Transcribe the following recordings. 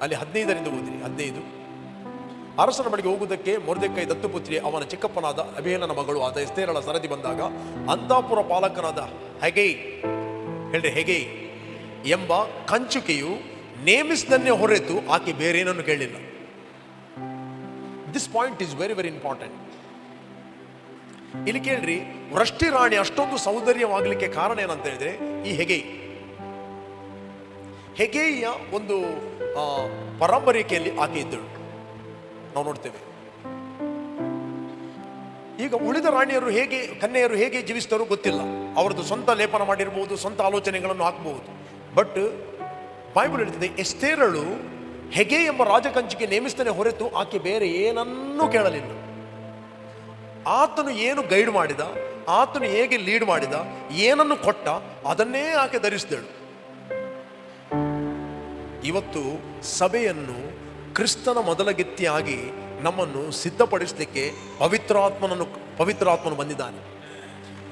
ಅಲ್ಲಿ 15ರಿಂದ ಓದಿರಿ. 15. ಅರಸನ ಬಳಿಗೆ ಹೋಗುವುದಕ್ಕೆ ಮೊರ್ದೆಕೈ ದತ್ತುಪುತ್ರಿ ಅವನ ಚಿಕ್ಕಪ್ಪನಾದ ಅಬೀಯೇಲನ ಮಗಳು ಆದ ಎಸ್ತೇರಳ ಸರದಿ ಬಂದಾಗ ಅಂತಃಪುರ ಪಾಲಕನಾದ ಹೆಗೈ, ಹೇಳ್ರಿ ಹೆಗೈ ಎಂಬ ಕಂಚುಕಿಯು ನೇಮಿಸಿದನ್ನೇ ಹೊರತು ಆಕೆ ಬೇರೇನನ್ನು ಕೇಳಿಲ್ಲ. This point is very very important. ಇಲ್ಲಿ ಕೇಳ್ರಿ, ವೃಷ್ಟಿ ರಾಣಿ ಅಷ್ಟೊಂದು ಸೌಂದರ್ಯವಾಗಲಿಕ್ಕೆ ಕಾರಣ ಏನಂತ ಹೇಳಿದ್ರೆ ಈ ಹೆಗೇಯ ಒಂದು ಪರಂಪರೆಯಲ್ಲಿ ಆಕೆ ಇದ್ದಳು, ನಾವು ನೋಡ್ತೇವೆ. ಈಗ ಉಳಿದ ರಾಣಿಯರು ಹೇಗೆ, ಕನ್ಯೆಯರು ಹೇಗೆ ಜೀವಿಸ್ತಾರೋ ಗೊತ್ತಿಲ್ಲ. ಅವರದ್ದು ಸ್ವಂತ ಲೇಪನ ಮಾಡಿರ್ಬೋದು, ಸ್ವಂತ ಆಲೋಚನೆಗಳನ್ನು ಹಾಕಬಹುದು. ಬಟ್ ಬೈಬಲ್ ಹೇಳ್ತದೆ, ಎಸ್ತೇರಳು ಹೆಗೆ ಎಂಬ ರಾಜಕಂಚಿಗೆ ನೇಮಿಸ್ತಾನೆ ಹೊರತು ಆಕೆ ಬೇರೆ ಏನನ್ನೂ ಕೇಳಲಿಲ್ಲ. ಆತನು ಏನು ಗೈಡ್ ಮಾಡಿದ, ಆತನು ಹೇಗೆ ಲೀಡ್ ಮಾಡಿದ, ಏನನ್ನು ಕೊಟ್ಟ, ಅದನ್ನೇ ಆಕೆ ಧರಿಸಿದಳು. ಇವತ್ತು ಸಭೆಯನ್ನು ಕ್ರಿಸ್ತನ ಮೊದಲಗಿತ್ತಿಯಾಗಿ ನಮ್ಮನ್ನು ಸಿದ್ಧಪಡಿಸಲಿಕ್ಕೆ ಪವಿತ್ರಾತ್ಮನು ಬಂದಿದ್ದಾನೆ.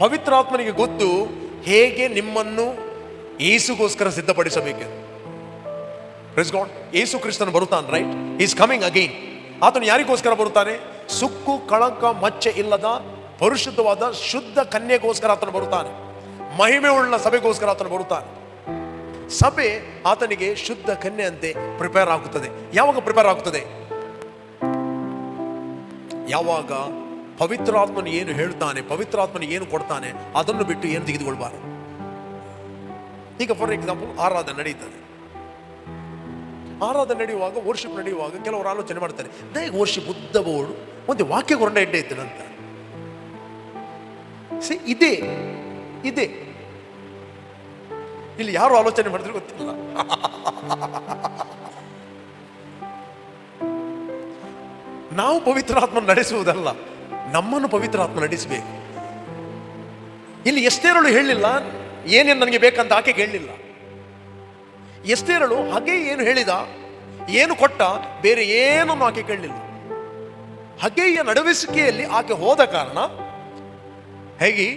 ಪವಿತ್ರಾತ್ಮನಿಗೆ ಗೊತ್ತು ಹೇಗೆ ನಿಮ್ಮನ್ನು ಯೇಸುಗೋಸ್ಕರ ಸಿದ್ಧಪಡಿಸಬೇಕು. Praise God. ಯೇಸು ಕ್ರಿಸ್ತನು ಬರುತ್ತಾನೆ, ರೈಟ್? Is coming again. ಆತನು ಯಾರಿಗೋಸ್ಕರ ಬರುತ್ತಾನೆ? ಸುಕ್ಕು ಕಳಂಕ ಮಚ್ಚೆ ಇಲ್ಲದ ಪರಿಶುದ್ಧವಾದ ಶುದ್ಧ ಕನ್ಯೆಗೋಸ್ಕರ ಆತನು ಬರುತ್ತಾನೆ. ಮಹಿಮೆ ಉಳ್ಳ ಸಭೆಗೋಸ್ಕರ ಆತನು ಬರುತ್ತಾನೆ. ಸಭೆ ಆತನಿಗೆ ಶುದ್ಧ ಕನ್ಯೆಯಂತೆ ಪ್ರಿಪೇರ್ ಆಗುತ್ತದೆ. ಯಾವಾಗ ಪ್ರಿಪೇರ್ ಆಗುತ್ತದೆ? ಯಾವಾಗ ಪವಿತ್ರಾತ್ಮನು ಏನು ಹೇಳ್ತಾನೆ, ಪವಿತ್ರಾತ್ಮನು ಏನು ಕೊಡ್ತಾನೆ, ಅದನ್ನು ಬಿಟ್ಟು ಏನು ತೆಗೆದುಕೊಳ್ಬಾರದು. ಈಗ ಫಾರ್ ಎಕ್ಸಾಂಪಲ್ ಆರಾಧನೆ ನಡೀತದೆ. ಆರಾಧನೆ ನಡೆಯುವಾಗ, ವರ್ಷಿಪ್ ನಡೆಯುವಾಗ ಕೆಲವರು ಆಲೋಚನೆ ಮಾಡ್ತಾರೆ, ದಯಗೆ ವರ್ಷಿಪ್ ಉದ್ದ ಬೋರ್ಡು ಒಂದು ವಾಕ್ಯ ಕೊಂಡ ಎಡ್ಡೆ ಇತ್ತನಂತ. ಇದೆ ಇಲ್ಲಿ ಯಾರು ಆಲೋಚನೆ ಮಾಡಿದ್ರೆ ಗೊತ್ತಿಲ್ಲ. ನಾವು ಪವಿತ್ರಾತ್ಮ ನಡೆಸುವುದಲ್ಲ, ನಮ್ಮನ್ನು ಪವಿತ್ರಾತ್ಮ ನಡೆಸಬೇಕು. ಇಲ್ಲಿ ಎಸ್ತೇರಳು ಹೇಳಲಿಲ್ಲ ಏನೇನು ನನಗೆ ಬೇಕಂತ ಆಕೆ ಹೇಳಲಿಲ್ಲ. ಎಸ್ತೇರಳು ಹಾಗೆ ಏನು ಹೇಳಿದ, ಏನು ಕೊಟ್ಟ, ಬೇರೆ ಏನನ್ನು ಆಕೆ ಕೇಳಲಿಲ್ಲ. ಹಗೆಯ ನಡವಳಿಕೆಯಲ್ಲಿ ಆಕೆ ಹೋದ ಕಾರಣ ಹೇಗೆ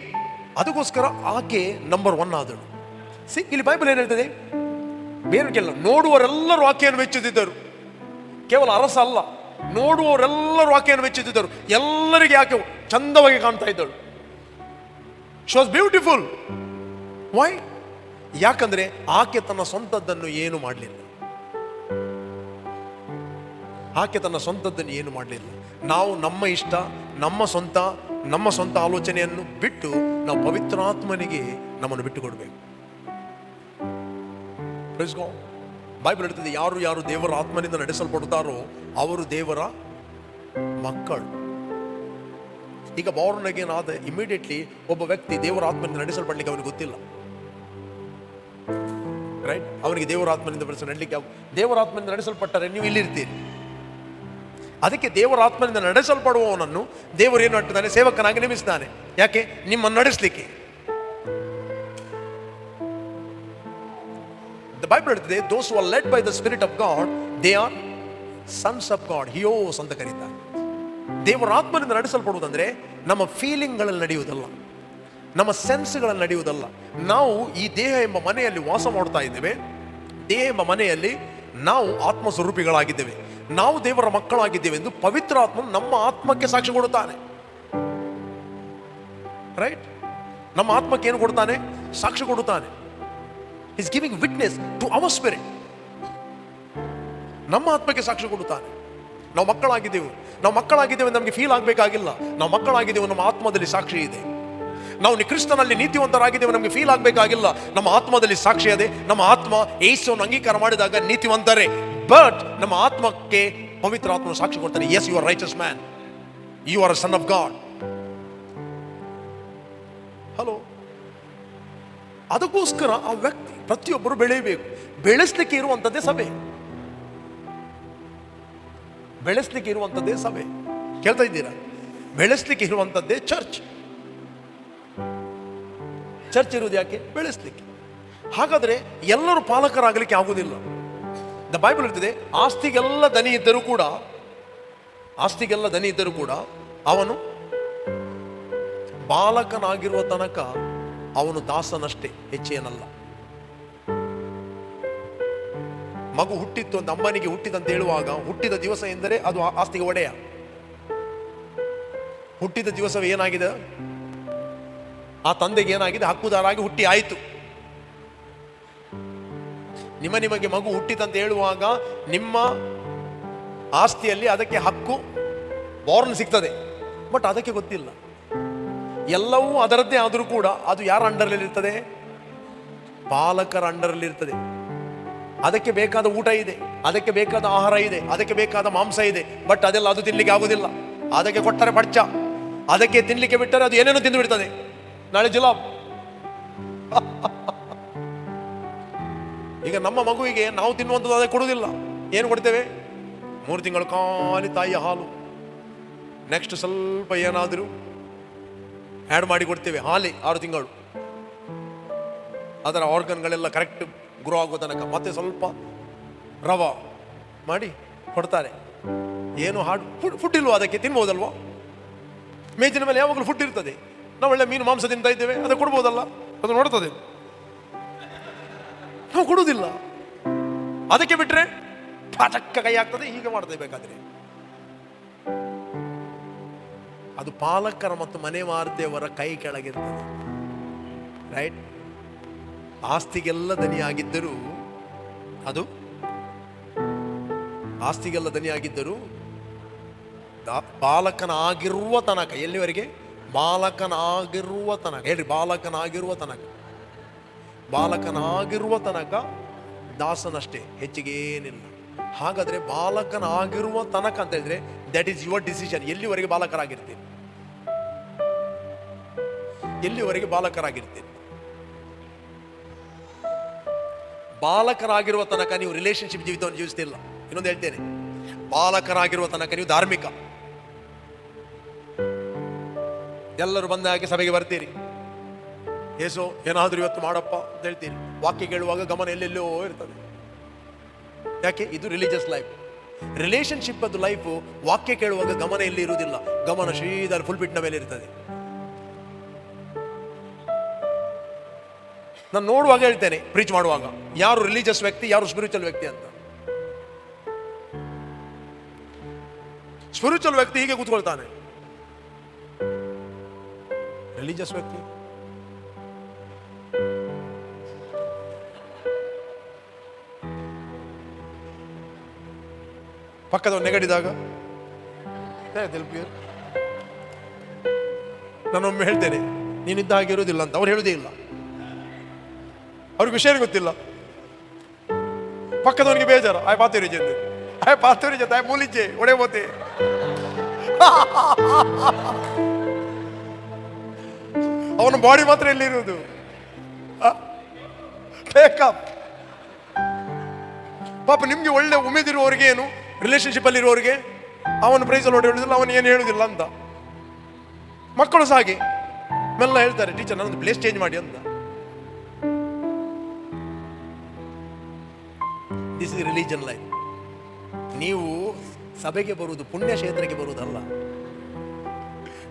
ಅದಕ್ಕೋಸ್ಕರ ಆಕೆ ನಂಬರ್ 1 ಆದಳು. ಇಲ್ಲಿ ಬೈಬಲ್ ಏನು ಹೇಳ್ತದೆ? ಬೇರೆ ಕೆಲ ನೋಡುವವರೆಲ್ಲರೂ ಆಕೆಯನ್ನು ಮೆಚ್ಚುತ್ತಿದ್ದರು. ಕೇವಲ ಅರಸ ಅಲ್ಲ, ನೋಡುವವರೆಲ್ಲರೂ ಆಕೆಯನ್ನು ಮೆಚ್ಚುತ್ತಿದ್ದರು. ಎಲ್ಲರಿಗೆ ಆಕೆ ಚಂದವಾಗಿ ಕಾಣ್ತಾ ಇದ್ದಳು. She was beautiful. ವೈ? ಯಾಕಂದ್ರೆ ಆಕೆ ತನ್ನ ಸ್ವಂತದ್ದನ್ನು ಏನು ಮಾಡಲಿಲ್ಲ. ನಾವು ನಮ್ಮ ಇಷ್ಟ, ನಮ್ಮ ಸ್ವಂತ ಆಲೋಚನೆಯನ್ನು ಬಿಟ್ಟು ನಾವು ಪವಿತ್ರಾತ್ಮನಿಗೆ ನಮ್ಮನ್ನು ಬಿಟ್ಟು ಕೊಡಬೇಕು. ಬೈಬಲ್ ಹೇಳ್ತದೆ, ಯಾರು ದೇವರ ಆತ್ಮನಿಂದ ನಡೆಸಲ್ಪಡುತ್ತಾರೋ ಅವರು ದೇವರ ಮಕ್ಕಳು. ಈಗ ಬಾರ್ನ್ ಅಗೇನ್ ಆದ ಇಮಿಡಿಯೇಟ್ಲಿ ಒಬ್ಬ ವ್ಯಕ್ತಿ ದೇವರ ಆತ್ಮನಿಂದ ನಡೆಸಲ್ಪಡ್ಲಿಕ್ಕೆ ಅವನಿಗೆ ಗೊತ್ತಿಲ್ಲ, ರೈಟ್? ಅವನಿಗೆ ದೇವರ ಆತ್ಮನಿಂದ ನಡಲಿಕ್ಕೆ, ದೇವರ ಆತ್ಮನಿಂದ ನಡೆಸಲ್ಪಟ್ಟರೆ ನೀವು ಇಲ್ಲಿರ್ತೀರಿ. ಅದಕ್ಕೆ ದೇವರ ಆತ್ಮನಿಂದ ನಡೆಸಲ್ಪಡುವವನನ್ನು ದೇವರು ಏನು ಮಾಡ್ತಾನೆ? ಸೇವಕನಾಗಿ ನೇಮಿಸ್ತಾನೆ. ಯಾಕೆ? ನಿಮ್ಮನ್ನು ನಡೆಸಲಿಕ್ಕೆ. The Bible ಹೇಳ್ತದೆ, those who are led by the Spirit of God, they are sons of God. ಹಿಯೋಸ್ ಅಂತ ಕರೀತಾರೆ. ದೇವರ ಆತ್ಮನಿಂದ ನಡೆಸಲ್ಪಡುವುದಂದ್ರೆ ನಮ್ಮ ಫೀಲಿಂಗ್ಗಳಲ್ಲಿ ನಡೆಯುವುದಲ್ಲ, ನಮ್ಮ ಸೆನ್ಸ್ಗಳಲ್ಲಿ ನಡೆಯುವುದಲ್ಲ. ನಾವು ಈ ದೇಹ ಎಂಬ ಮನೆಯಲ್ಲಿ ವಾಸ ಮಾಡ್ತಾ ಇದ್ದೇವೆ. ದೇಹ ಎಂಬ ಮನೆಯಲ್ಲಿ ನಾವು ಆತ್ಮ ಸ್ವರೂಪಿಗಳಾಗಿದ್ದೇವೆ. ನಾವು ದೇವರ ಮಕ್ಕಳಾಗಿದ್ದೇವೆ ಎಂದು ಪವಿತ್ರ ಆತ್ಮ ನಮ್ಮ ಆತ್ಮಕ್ಕೆ ಸಾಕ್ಷಿ ಕೊಡುತ್ತಾನೆ, ರೈಟ್? ನಮ್ಮ ಆತ್ಮಕ್ಕೆ ಏನು ಕೊಡ್ತಾನೆ? ಸಾಕ್ಷಿ ಕೊಡುತ್ತಾನೆ. He is giving witness to our spirit. ನಮ್ಮ ಆತ್ಮಕ್ಕೆ ಸಾಕ್ಷಿ ಕೊಡುತ್ತಾನೆ. ನಾವು ಮಕ್ಕಳಾಗಿದ್ದೇವೆ ನಮಗೆ ಫೀಲ್ ಆಗಬೇಕಾಗಿಲ್ಲ. ನಾವು ಮಕ್ಕಳಾಗಿದ್ದೇವೆ, ನಮ್ಮ ಆತ್ಮದಲ್ಲಿ ಸಾಕ್ಷಿ ಇದೆ. ನಾವು ಕ್ರಿಸ್ತನಲ್ಲಿ ನೀತಿವಂತರಾಗಿದ್ದೇವೆ, ನಮಗೆ ಫೀಲ್ ಆಗಬೇಕಾಗಿಲ್ಲ. ನಮ್ಮ ಆತ್ಮದಲ್ಲಿ ಸಾಕ್ಷಿ ಇದೆ. ನಮ್ಮ ಆತ್ಮ ಯೇಸುವನ್ನು ಅಂಗೀಕಾರ ಮಾಡಿದಾಗ ನೀತಿವಂತರೇ. ಬಟ್ ನಮ್ಮ ಆತ್ಮಕ್ಕೆ ಪವಿತ್ರ ಆತ್ಮನು ಸಾಕ್ಷಿ ಕೊಡ್ತಾನೆ. Yes, you are righteous man, you are a son of God. Hello. ಅದಕ್ಕೋಸ್ಕರ ಆ ವ್ಯಕ್ತಿ ಪ್ರತಿಯೊಬ್ಬರು ಬೆಳೆಯಬೇಕು. ಬೆಳೆಸಲಿಕ್ಕೆ ಇರುವಂಥದ್ದೇ ಸಭೆ. ಕೇಳ್ತಾ ಇದ್ದೀರಾ? ಬೆಳೆಸಲಿಕ್ಕೆ ಇರುವಂಥದ್ದೇ ಚರ್ಚ್ ಇರುವುದು ಯಾಕೆ? ಬೆಳೆಸಲಿಕ್ಕೆ. ಹಾಗಾದ್ರೆ ಎಲ್ಲರೂ ಪಾಲಕರಾಗಲಿಕ್ಕೆ ಆಗುವುದಿಲ್ಲ. ದ ಬೈಬಲ್ ಇರ್ತದೆ, ಆಸ್ತಿಗೆಲ್ಲ ದನಿ ಇದ್ದರೂ ಕೂಡ ಅವನು ಬಾಲಕನಾಗಿರುವ ತನಕ ಅವನು ದಾಸನಷ್ಟೇ, ಹೆಚ್ಚೇನಲ್ಲ. ಮಗು ಹುಟ್ಟಿತ್ತು ಅಂತ ಅಮ್ಮನಿಗೆ ಹುಟ್ಟಿದಂತ ಹೇಳುವಾಗ ಹುಟ್ಟಿದ ದಿವಸ ಎಂದರೆ ಅದು ಆಸ್ತಿಗೆ ಒಡೆಯ. ಹುಟ್ಟಿದ ದಿವಸವೇ ಏನಾಗಿದೆ, ಆ ತಂದೆಗೆ ಏನಾಗಿದೆ, ಹಕ್ಕುದಾರಾಗಿ ಹುಟ್ಟಿ ಆಯಿತು. ನಿಮಗೆ ಮಗು ಹುಟ್ಟಿತಂತ ಹೇಳುವಾಗ ನಿಮ್ಮ ಆಸ್ತಿಯಲ್ಲಿ ಅದಕ್ಕೆ ಹಕ್ಕು ಬಾರ್ನ್ ಸಿಗ್ತದೆ. ಬಟ್ ಅದಕ್ಕೆ ಗೊತ್ತಿಲ್ಲ, ಎಲ್ಲವೂ ಅದರದ್ದೇ ಆದರೂ ಕೂಡ ಅದು ಯಾರ ಅಂಡರ್ನಲ್ಲಿ ಇರ್ತದೆ, ಪಾಲಕರ ಅಂಡರಲ್ಲಿ ಇರ್ತದೆ. ಅದಕ್ಕೆ ಬೇಕಾದ ಊಟ ಇದೆ, ಅದಕ್ಕೆ ಬೇಕಾದ ಆಹಾರ ಇದೆ, ಅದಕ್ಕೆ ಬೇಕಾದ ಮಾಂಸ ಇದೆ. ಬಟ್ ಅದೆಲ್ಲ ಅದು ತಿನ್ಲಿಕ್ಕೆ ಆಗುದಿಲ್ಲ. ಅದಕ್ಕೆ ಕೊಟ್ಟರೆ ಪಡ್ಚ, ಅದಕ್ಕೆ ತಿನ್ಲಿಕ್ಕೆ ಬಿಟ್ಟರೆ ಅದು ಏನೇನೋ ತಿಂದು ಬಿಡ್ತದೆ. ನಾಳೆ ಜುಲಾಬ್. ಈಗ ನಮ್ಮ ಮಗುವಿಗೆ ನಾವು ತಿನ್ನುವಂಥದ್ದು ಅದಕ್ಕೆ ಕೊಡುವುದಿಲ್ಲ. ಏನು ಕೊಡ್ತೇವೆ, 3 ತಿಂಗಳು ಖಾಲಿ ತಾಯಿಯ ಹಾಲು, ನೆಕ್ಸ್ಟ್ ಸ್ವಲ್ಪ ಏನಾದರೂ ಆ್ಯಡ್ ಮಾಡಿ ಕೊಡ್ತೇವೆ, ಹಾಲಿ 6 ತಿಂಗಳು, ಅದರ ಆರ್ಗನ್ಗಳೆಲ್ಲ ಕರೆಕ್ಟ್ ಗ್ರೋ ಆಗೋ ತನಕ ಮತ್ತೆ ಸ್ವಲ್ಪ ರವಾ ಮಾಡಿ ಕೊಡ್ತಾರೆ. ಏನು ಫುಡ್ ಇಲ್ವೋ ಅದಕ್ಕೆ, ತಿನ್ಬೋದಲ್ವೋ? ಮೇಜಿನ ಮೇಲೆ ಯಾವಾಗಲೂ ಫುಡ್ ಇರ್ತದೆ. ನಾವು ಒಳ್ಳೆ ಮೀನು ಮಾಂಸ ತಿಂತಾ ಇದ್ದೇವೆ, ಅದಕ್ಕೆ ಕೊಡ್ಬೋದಲ್ಲ? ಅದು ನೋಡ್ತದೆ, ನಾವು ಕೊಡುವುದಿಲ್ಲ. ಅದಕ್ಕೆ ಬಿಟ್ರೆ ಪಾಠಕ್ಕ ಕೈ ಆಗ್ತದೆ, ಹೀಗೆ ಮಾಡ್ತದೆ. ಬೇಕಾದ್ರೆ ಅದು ಪಾಲಕರ ಮತ್ತು ಮನೆ ಮಾರ್ದೇವರ ಕೈ ಕೆಳಗಿರ್ತದೆ. ರೈಟ್? ಆಸ್ತಿಗೆಲ್ಲ ದನಿಯಾಗಿದ್ದರೂ ಅದು ಆಸ್ತಿಗೆಲ್ಲ ದನಿಯಾಗಿದ್ದರೂ ಬಾಲಕನಾಗಿರುವ ತನಕ, ಎಲ್ಲಿವರೆಗೆ? ಬಾಲಕನಾಗಿರುವ ತನಕ. ಹೇಳ್ರಿ, ಬಾಲಕನಾಗಿರುವ ತನಕ. ಬಾಲಕನಾಗಿರುವ ತನಕ ದಾಸನಷ್ಟೇ, ಹೆಚ್ಚಿಗೇನಿಲ್ಲ. ಹಾಗಾದ್ರೆ ಬಾಲಕನಾಗಿರುವ ತನಕ ಅಂತ ಹೇಳಿದ್ರೆ ದಟ್ ಈಸ್ ಯುವರ್ ಡಿಸಿಷನ್. ಎಲ್ಲಿವರೆಗೆ ಬಾಲಕರಾಗಿರ್ತೀರಿ, ಎಲ್ಲಿವರೆಗೆ ಬಾಲಕರಾಗಿರ್ತೀರಿ. ಬಾಲಕರಾಗಿರುವ ತನಕ ನೀವು ರಿಲೇಶನ್ಶಿಪ್ ಜೀವಿತವನ್ನು ಜೀವಿಸ್ತಿಲ್ಲ. ಇನ್ನೊಂದು ಹೇಳ್ತೇನೆ, ಬಾಲಕರಾಗಿರುವ ತನಕ ನೀವು ಧಾರ್ಮಿಕ. ಎಲ್ಲರೂ ಬಂದ ಹಾಗೆ ಸಭೆಗೆ ಬರ್ತೀರಿ, ಏಸೋ ಏನಾದರೂ ಇವತ್ತು ಮಾಡಪ್ಪ ಅಂತ ಹೇಳ್ತೀರಿ. ವಾಕ್ಯ ಕೇಳುವಾಗ ಗಮನ ಎಲ್ಲೆಲ್ಲೋ ಇರ್ತದೆ. ಯಾಕೆ? ಇದು ರಿಲಿಜಿಯಸ್ ಲೈಫ್. ರಿಲೇಶನ್ಶಿಪ್ ಅದು ಲೈಫು. ವಾಕ್ಯ ಕೇಳುವಾಗ ಗಮನ ಎಲ್ಲಿ ಇರುವುದಿಲ್ಲ, ಗಮನ ಶ್ರೀಧರ್ ಫುಲ್ ಬಿಟ್ನ ಮೇಲೆ ಇರ್ತದೆ. ನಾನು ನೋಡುವಾಗ ಹೇಳ್ತೇನೆ, ಪ್ರೀಚ್ ಮಾಡುವಾಗ, ಯಾರು ರಿಲಿಜಿಯಸ್ ವ್ಯಕ್ತಿ, ಯಾರು ಸ್ಪಿರಿಚುವಲ್ ವ್ಯಕ್ತಿ ಅಂತ. ಸ್ಪಿರಿಚುವಲ್ ವ್ಯಕ್ತಿ ಹೀಗೆ ಕೂತ್ಕೊಳ್ತಾನೆ, ರಿಲಿಜಿಯಸ್ ವ್ಯಕ್ತಿ ಪಕ್ಕದವ್ರು ನೆಗಡಿದಾಗ ನಾನೊಮ್ಮೆ ಹೇಳ್ತೇನೆ, ನೀನಿದ್ದ ಹಾಗೆ ಇರುವುದಿಲ್ಲ ಅಂತ. ಅವ್ರು ಹೇಳುವುದೇ ಇಲ್ಲ, ಅವ್ರಿಗೆ ವಿಷಯ ಗೊತ್ತಿಲ್ಲ. ಪಕ್ಕದವನಿಗೆ ಬೇಜಾರ, ಆಯ್ ಪಾತೇರಿ ಜೊತೆ, ಆಯ್ ಪಾತೇರಿ ಜೊತೆ, ಆಯ್ ಮೂಲಿಜ್ಜೆ ಒಡೆ ಬೋತೆ. ಅವನ ಬಾಡಿ ಮಾತ್ರ ಎಲ್ಲಿ ಇರುವುದು, ಬೇಕಪ್. ಪಾಪ ನಿಮ್ಗೆ ಒಳ್ಳೆ ಉಮೇದಿರುವವರಿಗೆ ಏನು, ರಿಲೇಶನ್ಶಿಪ್ ಅಲ್ಲಿ ಇರುವವರಿಗೆ ಅವನ ಪ್ರೈಸಲ್ಲಿ ಹೊಡೆ ಹೇಳುದಿಲ್ಲ, ಅವನು ಏನು ಹೇಳುದಿಲ್ಲ ಅಂತ. ಮಕ್ಕಳು ಸಹ ಹಾಗೆ ಮೆಲ್ಲ ಹೇಳ್ತಾರೆ, ಟೀಚರ್ ನನ್ನೊಂದು ಪ್ಲೇಸ್ ಚೇಂಜ್ ಮಾಡಿ ಅಂತ. This is religion life. ನೀವು ಸಭೆಗೆ ಬರುವುದು, ಪುಣ್ಯ ಕ್ಷೇತ್ರಕ್ಕೆ ಬರುವುದಲ್ಲ,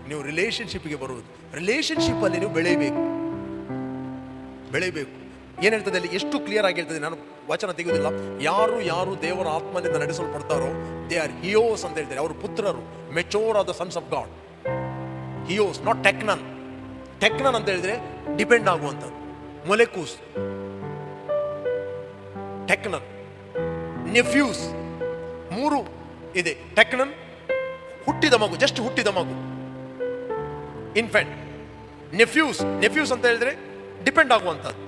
ನೀವು ರಿಲೇಶನ್ಶಿಪ್ಗೆ ಬರುವುದು. ರಿಲೇಶನ್ಶಿಪ್ ಅಲ್ಲಿ ನೀವು ಬೆಳೆಯಬೇಕು. ಏನ್ ಹೇಳ್ತದೆ ಅಲ್ಲಿ, ಎಷ್ಟು ಕ್ಲಿಯರ್ ಆಗಿ ಹೇಳ್ತದೆ, ನಾನು ವಚನ ತೆಗೆಯುವುದಿಲ್ಲ. ಯಾರು ದೇವರ ಆತ್ಮನಿಂದ ನಡೆಸಲ್ಪಡ್ತಾರೋ ದೇ ಆರ್ ಹಿಯೋಸ್ ಅಂತ ಹೇಳ್ತಾರೆ. ಅವರು ಪುತ್ರರು, mature of the sons of God. ಹಿಯೋಸ್, ನಾಟ್ ಟೆಕ್ನನ್. ಟೆಕ್ನನ್ ಅಂತ ಹೇಳಿದ್ರೆ ಡಿಪೆಂಡ್ ಆಗುವಂಥದ್ದು. ಮೊಲೆಕೂಸ್, ಟೆಕ್ನನ್, ನೆಫ್ಯೂಸ್, 3 ಇದೆ. ಟೆಕ್ನನ್ ಹುಟ್ಟಿದ ಮಗು, ಜಸ್ಟ್ ಹುಟ್ಟಿದ ಮಗು, ಇನ್ಫೆಂಟ್. ನೆಫ್ಯೂಸ್ ಅಂತ ಹೇಳಿದ್ರೆ ಡಿಪೆಂಡ್ ಆಗುವಂಥದ್ದು.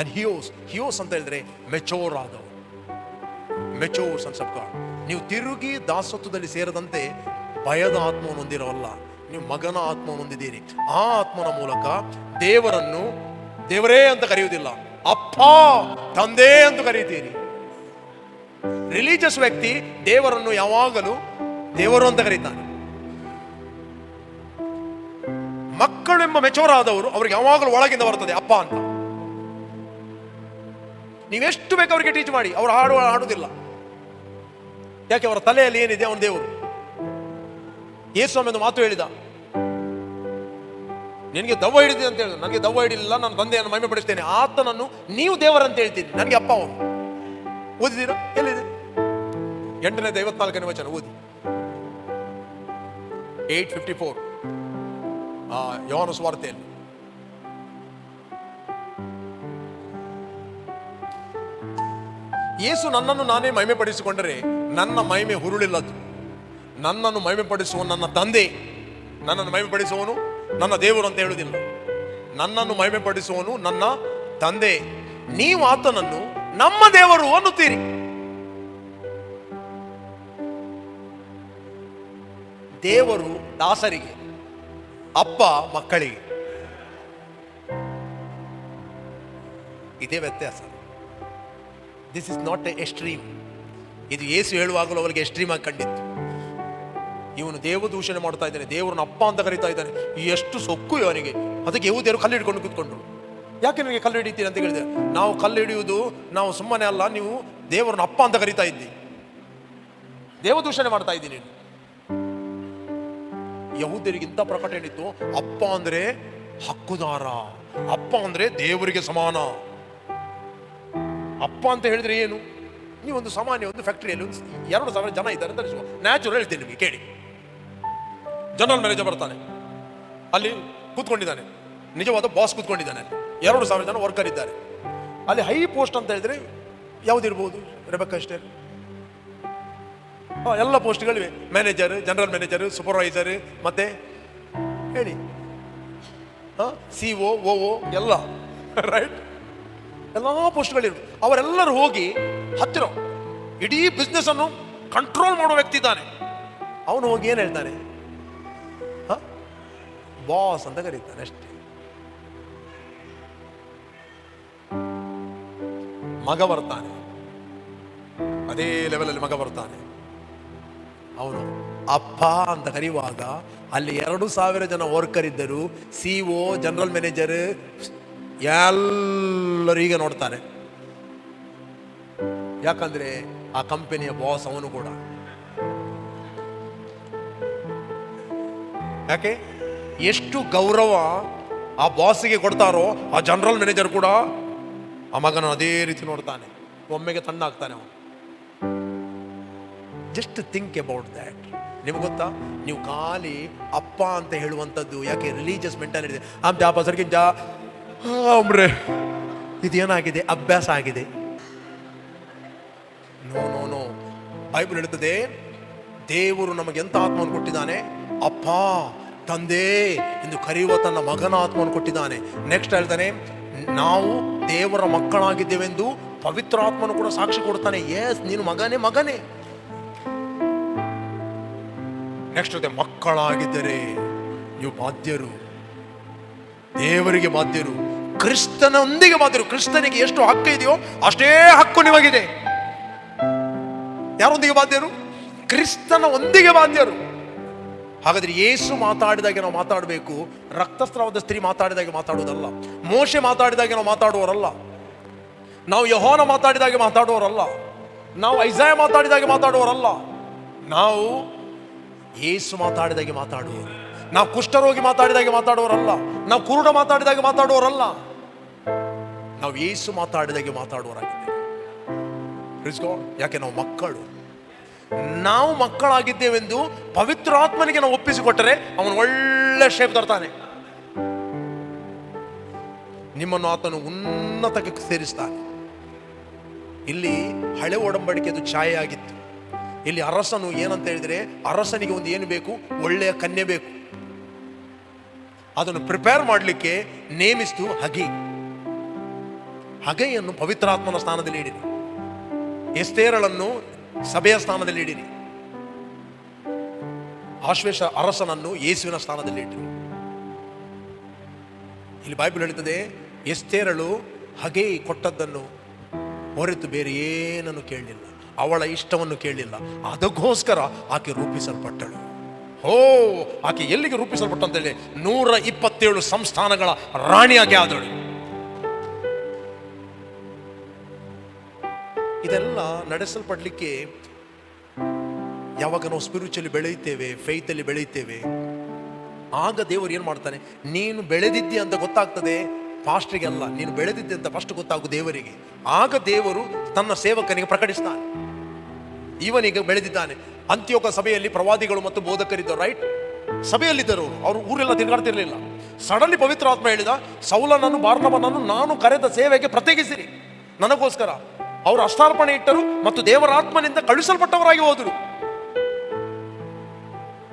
ಅಂಡ್ ಹಿಯೋಸ್ ಅಂತ ಹೇಳಿದ್ರೆ ಮೆಚೋರ್ ಆದವರು, ಮೆಚೋರ್ ಸನ್ಸ್ ಆಫ್ ಗಾಡ್. ನೀವು ತಿರುಗಿ ದಾಸತ್ವದಲ್ಲಿ ಸೇರದಂತೆ ಭಯದ ಆತ್ಮವನ್ನು ಹೊಂದಿರೋಲ್ಲ, ನೀವು ಮಗನ ಆತ್ಮವನ್ನು ಹೊಂದಿದ್ದೀರಿ. ಆ ಆತ್ಮನ ಮೂಲಕ ದೇವರನ್ನು ದೇವರೇ ಅಂತ ಕರೆಯುವುದಿಲ್ಲ, ಅಪ್ಪ, ತಂದೆ ಅಂತ ಕರೀತೀರಿ. ರಿಲಿಜಿಯಸ್ ವ್ಯಕ್ತಿ ದೇವರನ್ನು ಯಾವಾಗಲೂ ದೇವರು ಅಂತ ಕರೀತಾನೆ. ಮಕ್ಕಳೆಂಬ ಮೆಚೋರ್ ಆದವರು ಅವ್ರಿಗೆ ಯಾವಾಗಲೂ ಒಳಗಿಂದ ಬರ್ತದೆ ಅಪ್ಪ ಅಂತ. ನೀವೆಷ್ಟು ಬೇಕು ಅವರಿಗೆ ಟೀಚ್ ಮಾಡಿ, ಅವರು ಹಾಡುವುದಿಲ್ಲ. ಯಾಕೆ? ಅವರ ತಲೆಯಲ್ಲಿ ಏನಿದೆ, ಅವನ ದೇವರು. ಯೇಸು ಒಂದು ಮಾತು ಹೇಳಿದ, ನಿನಗೆ ದವ್ವ ಹಿಡಿದಿದೆ ಅಂತ ಹೇಳಿದ್ರು. ನನಗೆ ದವ್ವ ಹಿಡಿಲಿಲ್ಲ, ನಾನು ತಂದೆಯನ್ನು ಮಹಿಮೆ ಪಡಿಸ್ತೇನೆ. ಆತನನ್ನು ನೀವು ದೇವರಂತ ಹೇಳ್ತೀನಿ, ನನಗೆ ಅಪ್ಪ ಅವನು. ಓದಿದ್ದೀರಾ? ಎಲ್ಲಿದೆ? 8ನೇ 54ನೇ ವಚನ ಓದಿ. 8:54 ಯೋಹಾನ ಸುವಾರ್ತೆಯಲ್ಲಿ. ಯೇಸು ನನ್ನನ್ನು ನಾನೇ ಮಹಿಮೆ ಪಡಿಸಿಕೊಂಡರೆ ನನ್ನ ಮಹಿಮೆ ಹುರುಳಿಲ್ಲದ್ದು. ನನ್ನನ್ನು ಮಹಿಮೆ ಪಡಿಸುವನು ನನ್ನ ತಂದೆ. ನನ್ನನ್ನು ಮಹಿಮೆ ಪಡಿಸುವವನು ನನ್ನ ದೇವರು ಅಂತ ಹೇಳುವುದಿಲ್ಲ. ನನ್ನನ್ನು ಮಹಿಮೆ ಪಡಿಸುವವನು ನನ್ನ ತಂದೆ. ನೀವು ಆತನನ್ನು ನಮ್ಮ ದೇವರು ಅನ್ನುತ್ತೀರಿ. ದೇವರು ದಾಸರಿಗೆ, ಅಪ್ಪ ಮಕ್ಕಳಿಗೆ. ಇದೇ ವ್ಯತ್ಯಾಸ. This is not A extreme. ಇದು ಯೇಸು ಹೇಳುವಾಗಲೂ ಅವರಿಗೆ ಎಕ್ಸ್ಟ್ರೀಮ್ ಆಗಿ ಕಂಡಿತ್ತು. ಇವನು ದೇವ ದೂಷಣೆ ಮಾಡ್ತಾ ಇದ್ದಾನೆ, ದೇವರನ್ನ ಅಪ್ಪ ಅಂತ ಕರೀತಾ ಇದ್ದಾನೆ. ಎಷ್ಟು ಸೊಕ್ಕು ಇವನಿಗೆ. ಅದಕ್ಕೆ ದೇವರು ಕಲ್ಲು ಹಿಡ್ಕೊಂಡು ಕೂತ್ಕೊಂಡ್ರು. ಯಾಕೆ ನನಗೆ ಕಲ್ಲು ಹಿಡಿತೀರಿ ಅಂತ ಹೇಳಿದೆ. ನಾವು ಕಲ್ಲು ಹಿಡಿಯುವುದು ನಾವು ಸುಮ್ಮನೆ ಅಲ್ಲ, ನೀವು ದೇವರನ್ನ ಅಪ್ಪ ಅಂತ ಕರೀತಾ ಇದ್ದಿ, ದೇವ ದೂಷಣೆ ಮಾಡ್ತಾ ಇದ್ದೀನಿ. ಯಹೂದ್ಯರಿಗಿಂತ ಪ್ರಕಟಣೆ ಇತ್ತು. ಅಪ್ಪ ಅಂದ್ರೆ ಹಕ್ಕುದಾರ, ಅಪ್ಪ ಅಂದ್ರೆ ದೇವರಿಗೆ ಸಮಾನ. ಅಪ್ಪ ಅಂತ ಹೇಳಿದ್ರೆ ಏನು? ನೀವೊಂದು ಸಾಮಾನ್ಯ ಒಂದು ಫ್ಯಾಕ್ಟರಿಯಲ್ಲಿ ಒಂದು 2,000 ಜನ ಇದ್ದಾರೆ ಅಂತ ಅನಿಸುವ. ನ್ಯಾಚುರಲ್ ಹೇಳ್ತೀನಿ ನಿಮಗೆ, ಕೇಳಿ. ಜನರಲ್ ಮ್ಯಾನೇಜರ್ ಬರ್ತಾನೆ, ಅಲ್ಲಿ ಕೂತ್ಕೊಂಡಿದ್ದಾನೆ, ನಿಜವಾದ ಬಾಸ್ ಕೂತ್ಕೊಂಡಿದ್ದಾನೆ. 2,000 ಜನ ವರ್ಕರ್ ಇದ್ದಾರೆ. ಅಲ್ಲಿ ಹೈ ಪೋಸ್ಟ್ ಅಂತ ಹೇಳಿದ್ರೆ ಯಾವುದಿರ್ಬೋದು? ರೆಬೆಕ್ಕಾ ಎಸ್ಟೇರ್, ಎಲ್ಲ ಪೋಸ್ಟ್ಗಳಿವೆ. ಮ್ಯಾನೇಜರ್, ಜನರಲ್ ಮ್ಯಾನೇಜರ್, ಸೂಪರ್ವೈಸರ್, ಮತ್ತೆ ಹೇಳಿ CO, OO ಎಲ್ಲ, ರೈಟ್? ಎಲ್ಲ ಪೋಸ್ಟ್ಗಳಿರು. ಅವರೆಲ್ಲರೂ ಹೋಗಿ ಹತ್ತಿರ ಇಡೀ ಬಿಸ್ನೆಸ್ ಅನ್ನು ಕಂಟ್ರೋಲ್ ಮಾಡುವ ವ್ಯಕ್ತಿ ಇದ್ದಾನೆ. ಅವನು ಹೋಗಿ ಏನ್ ಹೇಳ್ತಾನೆ? ಬಾಸ್ ಅಂತ ಕರೀತಾನೆ ಅಷ್ಟೇ. ಮಗ ಬರ್ತಾನೆ, ಅದೇ ಲೆವೆಲಲ್ಲಿ ಮಗ ಬರ್ತಾನೆ. ಅವನು ಅಪ್ಪ ಅಂತ ಕರೆಯುವಾಗ ಅಲ್ಲಿ 2,000 ಜನ ವರ್ಕರ್ ಇದ್ದರು. CO, ಜನರಲ್ ಮ್ಯಾನೇಜರ್ ಎಲ್ಲರೂ ಈಗ ನೋಡ್ತಾರೆ. ಯಾಕಂದ್ರೆ ಆ ಕಂಪನಿಯ ಬಾಸ್ ಅವನು ಕೂಡ. ಯಾಕೆ? ಎಷ್ಟು ಗೌರವ ಆ ಬಾಸಿಗೆ ಕೊಡ್ತಾರೋ ಆ ಜನರಲ್ ಮ್ಯಾನೇಜರ್ ಕೂಡ ಆ ಮಗನ ಅದೇ ರೀತಿ ನೋಡ್ತಾನೆ. ಒಮ್ಮೆಗೆ ತಣ್ಣಾಗ್ತಾನೆ ಅವನು. Just think about that. ನಿಮ್ಗೆ ಗೊತ್ತಾ, ನೀವು ಖಾಲಿ ಅಪ್ಪ ಅಂತ ಹೇಳುವಂಥದ್ದು ಯಾಕೆ ರಿಲೀಜಿಯಸ್ ಮೆಂಟಾಲಿಟಿ. ಸರ್ಗಿಂಜ ಅಮ್ರೆ ಇದೇನಾಗಿದೆ? ಅಭ್ಯಾಸ ಆಗಿದೆ. No no no. ಬೈಬಲ್ ಹೇಳುತ್ತದೆ, ದೇವರು ನಮಗೆ ಎಂತ ಆತ್ಮವನ್ನು ಕೊಟ್ಟಿದ್ದಾನೆ? ಅಪ್ಪ, ತಂದೆ ಎಂದು ಕರೆಯುವ ತನ್ನ ಮಗನ ಆತ್ಮವನ್ನು ಕೊಟ್ಟಿದ್ದಾನೆ. ನೆಕ್ಸ್ಟ್ ಹೇಳ್ತಾನೆ, ನಾವು ದೇವರ ಮಕ್ಕಳಾಗಿದ್ದೇವೆಂದು ಪವಿತ್ರ ಆತ್ಮನು ಕೂಡ ಸಾಕ್ಷಿ ಕೊಡ್ತಾನೆ. ಎಸ್, ನೀನು ಮಗನೇ ಮಗನೇ. ನೆಕ್ಸ್ಟ್ ಜೊತೆ ಮಕ್ಕಳಾಗಿದ್ದರೆ ನೀವು ಬಾಧ್ಯರು, ದೇವರಿಗೆ ಬಾಧ್ಯರು, ಕ್ರಿಸ್ತನೊಂದಿಗೆ ಬಾಧ್ಯರು. ಕ್ರಿಸ್ತನಿಗೆ ಎಷ್ಟು ಹಕ್ಕು ಇದೆಯೋ ಅಷ್ಟೇ ಹಕ್ಕು ನಿಮಗಿದೆ. ಯಾರೊಂದಿಗೆ ಬಾಧ್ಯರು? ಕ್ರಿಸ್ತನ ಒಂದಿಗೆ ಬಾಧ್ಯರು. ಹಾಗಾದ್ರೆ ಯೇಸು ಮಾತಾಡಿದಾಗೆ ನಾವು ಮಾತಾಡಬೇಕು. ರಕ್ತಸ್ರಾವದ ಸ್ತ್ರೀ ಮಾತಾಡಿದಾಗೆ ಮಾತಾಡುವುದಲ್ಲ. ಮೋಶೆ ಮಾತಾಡಿದಾಗೆ ನಾವು ಮಾತಾಡುವವರಲ್ಲ. ನಾವು ಯೆಹೋವನ ಮಾತಾಡಿದಾಗೆ ಮಾತಾಡುವವರಲ್ಲ. ನಾವು ಐಸಾಯ ಮಾತಾಡಿದಾಗೆ ಮಾತಾಡುವವರಲ್ಲ. ನಾವು ಯೇಸು ಮಾತಾಡಿದಾಗೆ ಮಾತಾಡುವರು. ನಾವು ಕುಷ್ಠರೋಗಿ ಮಾತಾಡಿದಾಗೆ ಮಾತಾಡುವವರಲ್ಲ. ನಾವು ಕುರುಡ ಮಾತಾಡಿದಾಗೆ ಮಾತಾಡುವವರಲ್ಲ. ನಾವು ಯೇಸು ಮಾತಾಡಿದಾಗೆ ಮಾತಾಡುವವರಾಗಿದ್ದೇವೆ. ಯಾಕೆ? ನಾವು ಮಕ್ಕಳು. ನಾವು ಮಕ್ಕಳಾಗಿದ್ದೇವೆಂದು ಪವಿತ್ರಾತ್ಮನಿಗೆ ನಾವು ಒಪ್ಪಿಸಿಕೊಟ್ಟರೆ ಅವನು ಒಳ್ಳೆ ಶೇಪ್ ತರ್ತಾನೆ. ನಿಮ್ಮನ್ನು ಆತನು ಉನ್ನತಕ್ಕೆ ಸೇರಿಸ್ತಾನೆ. ಇಲ್ಲಿ ಹಳೆ ಒಡಂಬಡಿಕೆದು ಛಾಯೆ ಆಗಿತ್ತು. ಇಲ್ಲಿ ಅರಸನು ಏನಂತ ಹೇಳಿದ್ರೆ, ಅರಸನಿಗೆ ಒಂದು ಏನು ಬೇಕು? ಒಳ್ಳೆಯ ಕನ್ಯೆ ಬೇಕು. ಅದನ್ನು ಪ್ರಿಪೇರ್ ಮಾಡಲಿಕ್ಕೆ ನೇಮಿಸ್ತು ಹಗೆ. ಹಗೆಯನ್ನು ಪವಿತ್ರಾತ್ಮನ ಸ್ಥಾನದಲ್ಲಿ ಇಡಿರಿ. ಎಸ್ತೇರಳನ್ನು ಸಭೆಯ ಸ್ಥಾನದಲ್ಲಿ ಇಡಿರಿ. ಆಶ್ವೇಷ ಅರಸನನ್ನು ಯೇಸುವಿನ ಸ್ಥಾನದಲ್ಲಿ ಇಟ್ಟಿರಿ. ಇಲ್ಲಿ ಬೈಬಲ್ ಹೇಳುತ್ತದೆ, ಎಸ್ತೇರಳು ಹಗೆ ಕೊಟ್ಟದ್ದನ್ನು ಹೊರತು ಬೇರೆ ಏನನ್ನು ಕೇಳಲಿಲ್ಲ. ಅವಳ ಇಷ್ಟವನ್ನು ಕೇಳಲಿಲ್ಲ. ಅದಕ್ಕೋಸ್ಕರ ಆಕೆ ರೂಪಿಸಲ್ಪಟ್ಟಳು. ಆಕೆ ಎಲ್ಲಿಗೆ ರೂಪಿಸಲ್ಪಟ್ಟ ಅಂತ ಹೇಳಿ 127 ಸಂಸ್ಥಾನಗಳ ರಾಣಿಯಾಗಿ ಆದಳು. ಇದೆಲ್ಲ ನಡೆಸಲ್ಪಡ್ಲಿಕ್ಕೆ ಯಾವಾಗ ನಾವು ಸ್ಪಿರಿಚುವಲಿ ಬೆಳೆಯುತ್ತೇವೆ, ಫೇತಲ್ಲಿ ಬೆಳೆಯುತ್ತೇವೆ, ಆಗ ದೇವರು ಏನು ಮಾಡ್ತಾನೆ, ನೀನು ಬೆಳೆದಿದ್ದಿ ಅಂತ ಗೊತ್ತಾಗ್ತದೆ ಪಾಸ್ಟ್ರಿಗೆ ಅಲ್ಲ, ನೀನು ಬೆಳೆದಿದ್ದೆ ಅಂತ ಫಸ್ಟ್ ಗೊತ್ತಾಗು ದೇವರಿಗೆ. ಆಗ ದೇವರು ತನ್ನ ಸೇವಕನಿಗೆ ಪ್ರಕಟಿಸ್ತಾನೆ, ಇವನಿಗೆ ಬೆಳೆದಿದ್ದಾನೆ. ಅಂತ್ಯೋಕ ಸಭೆಯಲ್ಲಿ ಪ್ರವಾದಿಗಳು ಮತ್ತು ಬೋಧಕರಿದ್ದರು, ರೈಟ್? ಸಭೆಯಲ್ಲಿದ್ದರು ಅವರು ಊರೆಲ್ಲ ತಿರುಗಾಡ್ತಿರ್ಲಿಲ್ಲ. ಸಡನ್ಲಿ ಪವಿತ್ರ ಆತ್ಮ ಹೇಳಿದ, ಸೌಲನನ್ನು ಬಾರ್ನಬನನ್ನು ನಾನು ಕರೆದ ಸೇವೆಗೆ ಪ್ರತ್ಯೇಕಿಸಿರಿ ನನಗೋಸ್ಕರ. ಅವರು ಅಷ್ಟಾರ್ಪಣೆ ಇಟ್ಟರು ಮತ್ತು ದೇವರ ಆತ್ಮನಿಂದ ಕಳುಹಿಸಲ್ಪಟ್ಟವರಾಗಿ ಹೋದರು.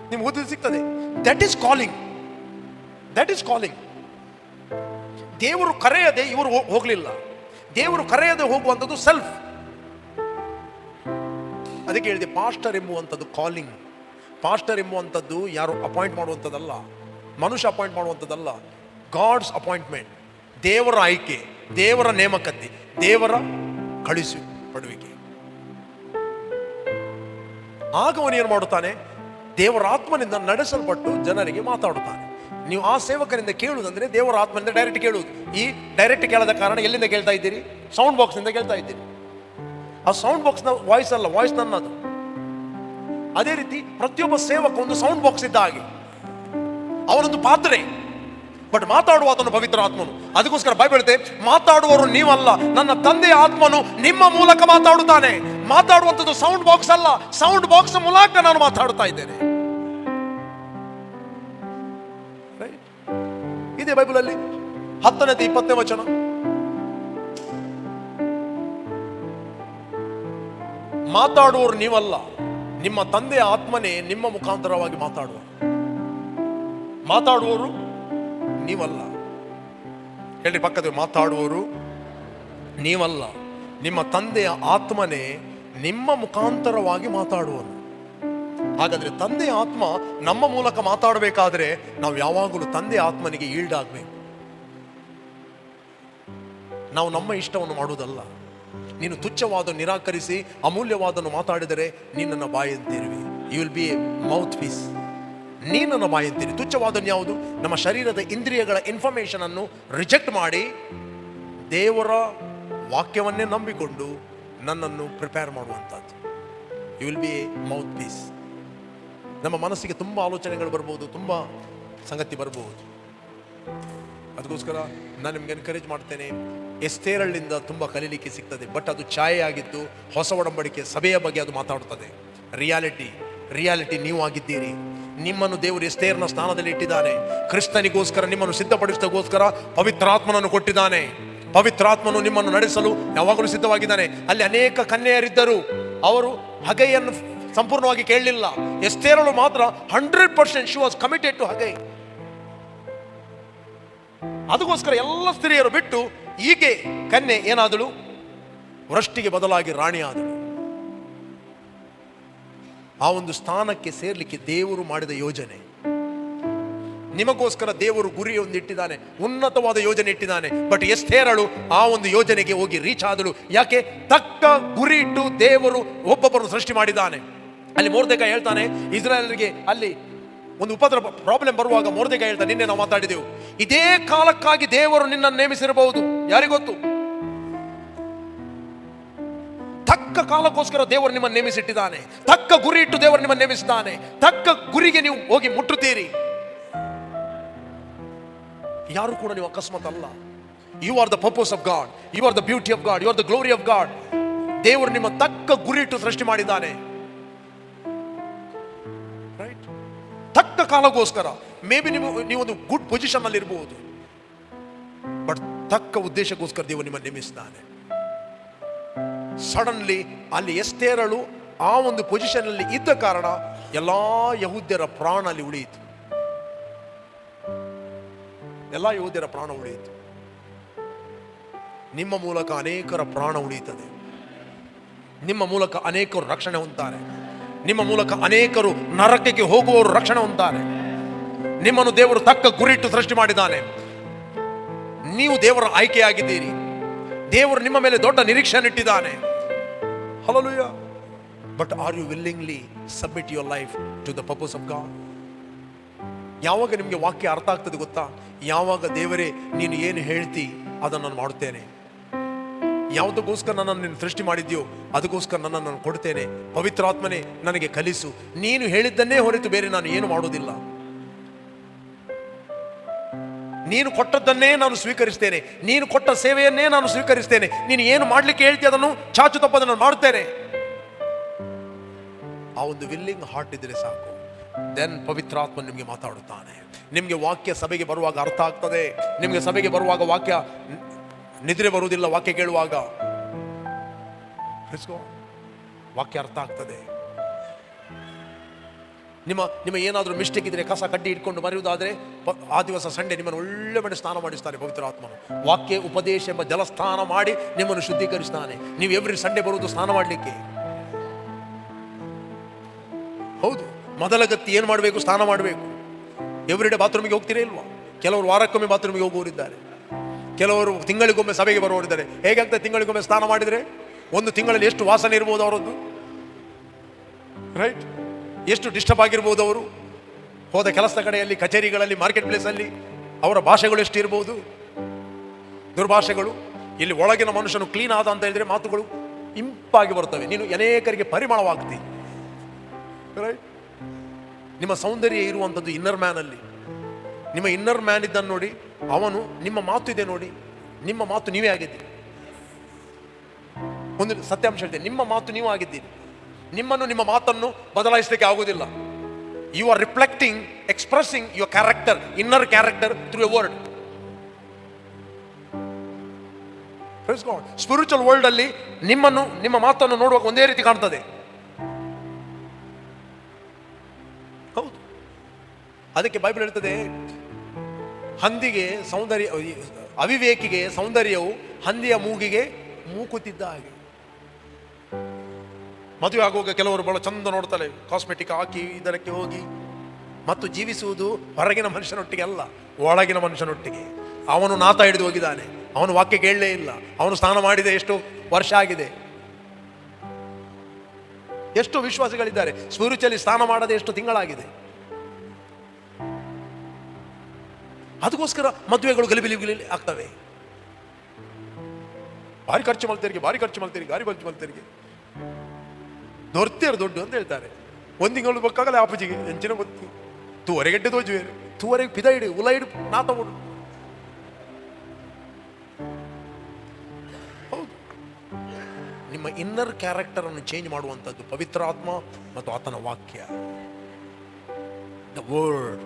ನಿಮ್ಗೆ ಓದಿ ಸಿಗ್ತದೆ. That is calling, that is calling. ದೇವರು ಕರೆಯದೆ ಇವರು ಹೋಗ್ಲಿಲ್ಲ. ದೇವರು ಕರೆಯದೆ ಹೋಗುವಂಥದ್ದು ಸೆಲ್ಫ್. ಅದಕ್ಕೆ ಹೇಳಿದೆ, ಪಾಸ್ಟರ್ ಎಂಬುವಂಥದ್ದು ಕಾಲಿಂಗ್. ಪಾಸ್ಟರ್ ಎಂಬುವಂಥದ್ದು ಯಾರು ಅಪಾಯಿಂಟ್ ಮಾಡುವಂಥದ್ದಲ್ಲ, ಮನುಷ್ಯ ಅಪಾಯಿಂಟ್ ಮಾಡುವಂಥದ್ದಲ್ಲ. ಗಾಡ್ಸ್ ಅಪಾಯಿಂಟ್ಮೆಂಟ್, ದೇವರ ಆಯ್ಕೆ, ದೇವರ ನೇಮಕತೆ, ದೇವರ ಕಳಿಸಿಪಡುವಿಕೆ. ಆಗ ಅವನು ಏನು ಮಾಡುತ್ತಾನೆ, ದೇವರ ಆತ್ಮನಿಂದ ನಡೆಸಲ್ಪಟ್ಟು ಜನರಿಗೆ ಮಾತಾಡುತ್ತಾನೆ. ನೀವು ಆ ಸೇವಕರಿಂದ ಕೇಳುವುದಂದ್ರೆ ದೇವರ ಆತ್ಮನಿಂದ ಡೈರೆಕ್ಟ್ ಕೇಳುವುದು. ಈ ಡೈರೆಕ್ಟ್ ಕೇಳದ ಕಾರಣ ಎಲ್ಲಿಂದ ಕೇಳ್ತಾ ಇದ್ದೀರಿ? ಸೌಂಡ್ ಬಾಕ್ಸ್ನಿಂದ ಕೇಳ್ತಾ ಇದ್ದೀರಿ. ಆ ಸೌಂಡ್ ಬಾಕ್ಸ್ನ ವಾಯ್ಸ್ ಅಲ್ಲ, ವಾಯ್ಸ್ ನನ್ನದು. ಅದೇ ರೀತಿ ಪ್ರತಿಯೊಬ್ಬ ಸೇವಕ ಒಂದು ಸೌಂಡ್ ಬಾಕ್ಸ್ ಇದ್ದ ಹಾಗೆ, ಅವನೊಂದು ಪಾತ್ರೆ. ಬಟ್ ಮಾತಾಡುವ ಆತನು ಪವಿತ್ರ ಆತ್ಮನು. ಅದಕ್ಕೋಸ್ಕರ ಬೈಬಲ್ ಹೇಳುತ್ತೆ, ಮಾತಾಡುವವರು ನೀವಲ್ಲ, ನನ್ನ ತಂದೆಯ ಆತ್ಮನು ನಿಮ್ಮ ಮೂಲಕ ಮಾತಾಡುತ್ತಾನೆ. ಮಾತಾಡುವಂಥದ್ದು ಸೌಂಡ್ ಬಾಕ್ಸ್ ಅಲ್ಲ, ಸೌಂಡ್ ಬಾಕ್ಸ್ ಮೂಲಕ ನಾನು ಮಾತಾಡುತ್ತಾ ಇದ್ದೇನೆ. ಇದೆ ಬೈಬಲ್ ಅಲ್ಲಿ 10ನೇ 20ನೇ ವಚನ. ಮಾತಾಡುವವರು ನೀವಲ್ಲ, ನಿಮ್ಮ ತಂದೆಯ ಆತ್ಮನೇ ನಿಮ್ಮ ಮುಖಾಂತರವಾಗಿ ಮಾತಾಡುವ. ಮಾತಾಡುವವರು ನೀವಲ್ಲ. ಹೇಳಿ ಪಕ್ಕದ, ಮಾತಾಡುವವರು ನೀವಲ್ಲ, ನಿಮ್ಮ ತಂದೆಯ ಆತ್ಮನೇ ನಿಮ್ಮ ಮುಖಾಂತರವಾಗಿ ಮಾತಾಡುವರು. ಹಾಗಾದ್ರೆ ತಂದೆಯ ಆತ್ಮ ನಮ್ಮ ಮೂಲಕ ಮಾತಾಡಬೇಕಾದ್ರೆ ನಾವು ಯಾವಾಗಲೂ ತಂದೆಯ ಆತ್ಮನಿಗೆ ಈಲ್ಡ್ ಆಗಬೇಕು. ನಾವು ನಮ್ಮ ಇಷ್ಟವನ್ನು ಮಾಡುವುದಲ್ಲ. ನೀನು ತುಚ್ಛವಾದ ನಿರಾಕರಿಸಿ ಅಮೂಲ್ಯವಾದನ್ನು ಮಾತಾಡಿದರೆ ನೀನನ್ನ ಬಾಯಂತಿರುವೆ. You will be a mouthpiece. ನೀನನ್ನ ಬಾಯಂತೀರಿ. ತುಚ್ಛವಾದನ್ನು ಯಾವುದು? ನಮ್ಮ ಶರೀರದ ಇಂದ್ರಿಯಗಳ ಇನ್ಫಾರ್ಮೇಶನ್ ಅನ್ನು ರಿಜೆಕ್ಟ್ ಮಾಡಿ ದೇವರ ವಾಕ್ಯವನ್ನೇ ನಂಬಿಕೊಂಡು ನನ್ನನ್ನು ಪ್ರಿಪೇರ್ ಮಾಡುವಂಥದ್ದು. You will be a mouthpiece. ನಮ್ಮ ಮನಸ್ಸಿಗೆ ತುಂಬ ಆಲೋಚನೆಗಳು ಬರ್ಬೋದು, ತುಂಬ ಸಂಗತಿ ಬರ್ಬೋದು. ಅದಕ್ಕೋಸ್ಕರ ನಾನು ನಿಮ್ಗೆ ಎನ್ಕರೇಜ್ ಮಾಡ್ತೇನೆ, ಎಸ್ತೇರಳಿಂದ ತುಂಬ ಕಲೀಲಿಕ್ಕೆ ಸಿಗ್ತದೆ. ಬಟ್ ಅದು ಛಾಯೆ ಆಗಿದ್ದು ಹೊಸ ಒಡಂಬಡಿಕೆ ಸಭೆಯ ಬಗ್ಗೆ ಅದು ಮಾತಾಡುತ್ತದೆ. ರಿಯಾಲಿಟಿ ನೀವು ಆಗಿದ್ದೀರಿ. ನಿಮ್ಮನ್ನು ದೇವರು ಎಸ್ತೇರನ ಸ್ಥಾನದಲ್ಲಿ ಇಟ್ಟಿದ್ದಾನೆ. ಕ್ರಿಸ್ತನಿಗೋಸ್ಕರ ನಿಮ್ಮನ್ನು ಸಿದ್ಧಪಡಿಸಿದಗೋಸ್ಕರ ಪವಿತ್ರಾತ್ಮನನ್ನು ಕೊಟ್ಟಿದ್ದಾನೆ. ಪವಿತ್ರಾತ್ಮನು ನಿಮ್ಮನ್ನು ನಡೆಸಲು ಯಾವಾಗಲೂ ಸಿದ್ಧವಾಗಿದ್ದಾನೆ. ಅಲ್ಲಿ ಅನೇಕ ಕನ್ಯೆಯರಿದ್ದರು, ಅವರು ಹಗೈಯನ್ನು ಸಂಪೂರ್ಣವಾಗಿ ಕೇಳಲಿಲ್ಲ. ಎಸ್ತೇರಳು ಮಾತ್ರ 100% ಶಿ ವಾಸ್ ಕಮಿಟೆಡ್ ಟು ಹಗೈ. ಅದಕ್ಕೋಸ್ಕರ ಎಲ್ಲ ಸ್ತ್ರೀಯರು ಬಿಟ್ಟು ಈಕೆ ಕನ್ಯೆ ಏನಾದಳು? ವೃಷ್ಟಿಗೆ ಬದಲಾಗಿ ರಾಣಿ ಆದಳು. ಆ ಒಂದು ಸ್ಥಾನಕ್ಕೆ ಸೇರ್ಲಿಕ್ಕೆ ದೇವರು ಮಾಡಿದ ಯೋಜನೆ. ನಿಮಗೋಸ್ಕರ ದೇವರು ಗುರಿ ಒಂದು ಇಟ್ಟಿದ್ದಾನೆ, ಉನ್ನತವಾದ ಯೋಜನೆ ಇಟ್ಟಿದ್ದಾನೆ. ಬಟ್ ಎಸ್ತೇರಳು ಆ ಒಂದು ಯೋಜನೆಗೆ ಹೋಗಿ ರೀಚ್ ಆದಳು. ಯಾಕೆ? ತಕ್ಕ ಗುರಿ ಇಟ್ಟು ದೇವರು ಒಬ್ಬೊಬ್ಬರನ್ನು ಸೃಷ್ಟಿ ಮಾಡಿದ್ದಾನೆ. ಅಲ್ಲಿ ಮೊರ್ದೆಕೈ ಹೇಳ್ತಾನೆ, ಇಸ್ರಾಯೇಲರಿಗೆ ಅಲ್ಲಿ ಒಂದು ಉಪದ್ರ ಪ್ರಾಬ್ಲಮ್ ಬರುವಾಗ ಮೊರ್ದೆಕೈ ಹೇಳ್ತಾನೆ, ನಿನ್ನೆ ನಾವು ಮಾತಾಡಿದೆವು, ಇದೇ ಕಾಲಕ್ಕಾಗಿ ದೇವರು ನಿನ್ನನ್ನು ನೇಮಿಸಿರಬಹುದು, ಯಾರಿಗೊತ್ತು? ತಕ್ಕ ಕಾಲಕ್ಕೋಸ್ಕರ ದೇವರು ನಿಮ್ಮನ್ನು ನೇಮಿಸಿಟ್ಟಿದ್ದಾನೆ. ತಕ್ಕ ಗುರಿ ಇಟ್ಟು ದೇವರು ನಿಮ್ಮನ್ನು ನೇಮಿಸಿದ್ದಾನೆ. ತಕ್ಕ ಗುರಿಗೆ ನೀವು ಹೋಗಿ ಮುಟ್ಟುತ್ತೀರಿ. ಯಾರು ಕೂಡ ನೀವು ಅಕಸ್ಮಾತ್ ಅಲ್ಲ. You are the purpose of God, you are the beauty of God, you are the glory of God. ದೇವರು ನಿಮ್ಮ ತಕ್ಕ ಗುರಿ ಇಟ್ಟು ಸೃಷ್ಟಿ ಮಾಡಿದ್ದಾನೆ. ರೈಟ್? ತಕ್ಕ ಕಾಲಕ್ಕೋಸ್ಕರ ಮೇ ಬಿ ನೀವೊಂದು ಗುಡ್ ಪೊಸಿಷನ್ ಅಲ್ಲಿ ಇರಬಹುದು, ಬಟ್ ತಕ್ಕ ಉದ್ದೇಶಕ್ಕೋಸ್ಕರ ದೇವರು ನಿಮ್ಮನ್ನು ನೇಮಿಸಿದ್ದಾನೆ. ಸಡನ್ಲಿ ಅಲ್ಲಿ ಎಸ್ತೇರಳು ಆ ಒಂದು ಪೊಸಿಷನ್ ಅಲ್ಲಿ ಇದ್ದ ಕಾರಣ ಎಲ್ಲಾ ಯಹೂದ್ಯರ ಪ್ರಾಣ ಅಲ್ಲಿ ಉಳಿಯಿತು. ಎಲ್ಲ ಯಹೂದ್ಯರ ಪ್ರಾಣ ಉಳಿಯಿತು. ನಿಮ್ಮ ಮೂಲಕ ಅನೇಕರ ಪ್ರಾಣ ಉಳಿಯುತ್ತದೆ. ನಿಮ್ಮ ಮೂಲಕ ಅನೇಕರು ರಕ್ಷಣೆ ಹೊಂದುತ್ತಾರೆ. ನಿಮ್ಮ ಮೂಲಕ ಅನೇಕರು ನರಕಕ್ಕೆ ಹೋಗುವವರು ರಕ್ಷಣೆ ಹೊಂದುತ್ತಾರೆ. ನಿಮ್ಮನ್ನು ದೇವರು ತಕ್ಕ ಗುರಿಟ್ಟು ಸೃಷ್ಟಿ ಮಾಡಿದ್ದಾನೆ. ನೀವು ದೇವರ ಆಯ್ಕೆಯಾಗಿದ್ದೀರಿ. ದೇವರು ನಿಮ್ಮ ಮೇಲೆ ದೊಡ್ಡ ನಿರೀಕ್ಷೆ ಇಟ್ಟಿದ್ದಾನೆ. Hallelujah. But are you willingly submit your life to the purpose of God? ಯಾವಾಗ ನಿಮಗೆ ವಾಕ್ಯ ಅರ್ಥ ಆಗ್ತದೆ ಗೊತ್ತಾ? ಯಾವಾಗ ದೇವರೇ ನೀನು ಏನು ಹೇಳ್ತಿ ಅದನ್ನು ನಾನು ಮಾಡುತ್ತೇನೆ. ಯಾವುದಕ್ಕೋಸ್ಕರ ನನ್ನನ್ನು ನೀನು ಸೃಷ್ಟಿ ಮಾಡಿದ್ಯೋ ಅದಕ್ಕೋಸ್ಕರ ನನ್ನನ್ನು ನಾನು ಕೊಡ್ತೇನೆ. ಪವಿತ್ರಾತ್ಮನೇ ನನಗೆ ಕಲಿಸು. ನೀನು ಹೇಳಿದ್ದನ್ನೇ ಹೊರತು ಬೇರೆ ನಾನು ಏನು ಮಾಡೋದಿಲ್ಲ. ನೀನು ಕೊಟ್ಟದ್ದನ್ನೇ ನಾನು ಸ್ವೀಕರಿಸ್ತೇನೆ, ನೀನು ಕೊಟ್ಟ ಸೇವೆಯನ್ನೇ ನಾನು ಸ್ವೀಕರಿಸ್ತೇನೆ, ನೀನು ಏನು ಮಾಡ್ಲಿಕ್ಕೆ ಹೇಳ್ತೀಯ ಅದನ್ನು ಚಾಚು ತಪ್ಪದೆ ನಾನು ಮಾಡ್ತೇನೆ. ಆ ಒಂದು ವಿಲ್ಲಿಂಗ್ ಹಾರ್ಟ್ ಇದ್ರೆ ಸಾಕು. ದೆನ್ ಪವಿತ್ರಾತ್ಮ ನಿಮಗೆ ಮಾತಾಡುತ್ತಾನೆ. ನಿಮಗೆ ವಾಕ್ಯ ಸಭೆಗೆ ಬರುವಾಗ ಅರ್ಥ ಆಗ್ತದೆ. ನಿಮಗೆ ಸಭೆಗೆ ಬರುವಾಗ ವಾಕ್ಯ ನಿದ್ರೆ ಬರುವುದಿಲ್ಲ. ವಾಕ್ಯ ಕೇಳುವಾಗ ವಾಕ್ಯ ಅರ್ಥ ಆಗ್ತದೆ. ನಿಮ್ಮ ಏನಾದರೂ ಮಿಸ್ಟೇಕ್ ಇದ್ರೆ, ಕಸ ಕಡ್ಡಿ ಇಟ್ಕೊಂಡು ಮರೆಯುವುದಾದ್ರೆ, ಆ ದಿವಸ ಸಂಡೆ ನಿಮ್ಮನ್ನು ಒಳ್ಳೆ ಮಾಡಿ ಸ್ನಾನ ಮಾಡಿಸ್ತಾನೆ ಪವಿತ್ರಾತ್ಮನು. ವಾಕ್ಯ ಉಪದೇಶ ಎಂಬ ಜಲಸ್ನಾನ ಮಾಡಿ ನಿಮ್ಮನ್ನು ಶುದ್ಧೀಕರಿಸ್ತಾನೆ. ನೀವು ಎವ್ರಿ ಸಂಡೆ ಬರುವುದು ಸ್ನಾನ ಮಾಡಲಿಕ್ಕೆ. ಹೌದು, ಮೊದಲ ಗತಿ ಏನು ಮಾಡಬೇಕು? ಸ್ನಾನ ಮಾಡಬೇಕು. ಎವ್ರಿಡೇ ಬಾತ್ರೂಮಿಗೆ ಹೋಗ್ತೀರಾ ಇಲ್ವಾ? ಕೆಲವರು ವಾರಕ್ಕೊಮ್ಮೆ ಬಾತ್ರೂಮಿಗೆ ಹೋಗುವವರಿದ್ದಾರೆ, ಕೆಲವರು ತಿಂಗಳಿಗೊಮ್ಮೆ ಸಭೆಗೆ ಬರುವವರಿದ್ದಾರೆ. ಹೇಗಾಗ್ತದೆ ತಿಂಗಳಿಗೊಮ್ಮೆ ಸ್ನಾನ ಮಾಡಿದರೆ? ಒಂದು ತಿಂಗಳಲ್ಲಿ ಎಷ್ಟು ವಾಸನೆ ಇರ್ಬೋದು ಅವರದ್ದು, ರೈಟ್? ಎಷ್ಟು ಡಿಸ್ಟರ್ಬ್ ಆಗಿರ್ಬೋದು ಅವರು. ಹೋದ ಕೆಲಸದ ಕಡೆಯಲ್ಲಿ, ಕಚೇರಿಗಳಲ್ಲಿ, ಮಾರ್ಕೆಟ್ ಪ್ಲೇಸಲ್ಲಿ ಅವರ ಭಾಷೆಗಳು ಎಷ್ಟು ಇರ್ಬೋದು, ದುರ್ಭಾಷೆಗಳು. ಇಲ್ಲಿ ಒಳಗಿನ ಮನುಷ್ಯನು ಕ್ಲೀನ್ ಆದ ಅಂತ ಹೇಳಿದ್ರೆ ಮಾತುಗಳು ಇಂಪಾಗಿ ಬರ್ತವೆ. ನೀನು ಅನೇಕರಿಗೆ ಪರಿಮಳವಾಗ್ತಿ, ರೈಟ್? ನಿಮ್ಮ ಸೌಂದರ್ಯ ಇರುವಂಥದ್ದು ಇನ್ನರ್ ಮ್ಯಾನ್ ಅಲ್ಲಿ. ನಿಮ್ಮ ಇನ್ನರ್ ಮ್ಯಾನ್ ಇದ್ದನ್ನು ನೋಡಿ, ಅವನು ನಿಮ್ಮ ಮಾತು ಇದೆ ನೋಡಿ, ನಿಮ್ಮ ಮಾತು ನೀವೇ ಆಗಿದ್ದೀರಿ. ಒಂದು ಸತ್ಯಾಂಶ ಹೇಳ್ತೇನೆ, ನಿಮ್ಮ ಮಾತು ನೀವು ಆಗಿದ್ದೀರಿ. ನಿಮ್ಮನ್ನು, ನಿಮ್ಮ ಮಾತನ್ನು ಬದಲಾಯಿಸಲಿಕ್ಕೆ ಆಗುವುದಿಲ್ಲ. You are reflecting, expressing your character, inner character through a word. Spiritual world ಅಲ್ಲಿ ನಿಮ್ಮನ್ನು, ನಿಮ್ಮ ಮಾತನ್ನು ನೋಡುವಾಗ ಒಂದೇ ರೀತಿ ಕಾಣ್ತದೆ. ಹೌದು, ಅದಕ್ಕೆ ಬೈಬಲ್ ಹೇಳ್ತದೆ, ಹಂದಿಗೆ ಸೌಂದರ್ಯ, ಅವಿವೇಕಿಗೆ ಸೌಂದರ್ಯವು ಹಂದಿಯ ಮೂಗಿಗೆ ಮೂಕುತ್ತಿದ್ದ ಹಾಗೆ. ಮದುವೆ ಆಗುವಾಗ ಕೆಲವರು ಬಹಳ ಚಂದ ನೋಡ್ತಾರೆ, ಕಾಸ್ಮೆಟಿಕ್ ಹಾಕಿ ಇದಕ್ಕೆ ಹೋಗಿ. ಮತ್ತು ಜೀವಿಸುವುದು ಹೊರಗಿನ ಮನುಷ್ಯನೊಟ್ಟಿಗೆ ಅಲ್ಲ, ಒಳಗಿನ ಮನುಷ್ಯನೊಟ್ಟಿಗೆ. ಅವನು ನಾತ ಹಿಡಿದು ಹೋಗಿದ್ದಾನೆ, ಅವನು ವಾಕ್ಯ ಕೇಳಲೇ ಇಲ್ಲ, ಅವನು ಸ್ನಾನ ಮಾಡಿದೆ ಎಷ್ಟು ವರ್ಷ ಆಗಿದೆ. ಎಷ್ಟು ವಿಶ್ವಾಸಿಗಳಿದ್ದಾರೆ ಸ್ಪಿರಿಚುವಲಿ ಸ್ನಾನ ಮಾಡದೆ ಎಷ್ಟು ತಿಂಗಳಾಗಿದೆ. ಅದಕ್ಕೋಸ್ಕರ ಮದುವೆಗಳು ಗಲಿಬಿಲಿ ಆಗ್ತವೆ. ಭಾರಿ ಖರ್ಚು ಮಾಡ್ತೀರಿಗೆ, ಗಾರಿ ಖರ್ಚು ಮಾಡ್ತೀರಿಗೆ, ದೊರ್ತಿಯರು ದೊಡ್ಡ ಅಂತ ಹೇಳ್ತಾರೆ. ಒಂದು ತಿಂಗಳು ಬೇಕಾಗಲ್ಲ ಆಪಜಿಗೆ ಎಂಚಿನ ಗೊತ್ತು ತೂವರೆಗೆಡ್ಡೆ ತೋಜುವೇರು ತೂವರೆಗೆ ಪಿದ ಇಡು ಉಲ ಇಡು ನಾತ ಬಿಡು. ಹೌದು, ನಿಮ್ಮ ಇನ್ನರ್ ಕ್ಯಾರೆಕ್ಟರ್ ಅನ್ನು ಚೇಂಜ್ ಮಾಡುವಂಥದ್ದು ಪವಿತ್ರಾತ್ಮ ಮತ್ತು ಆತನ ವಾಕ್ಯ, ದ ವರ್ಡ್.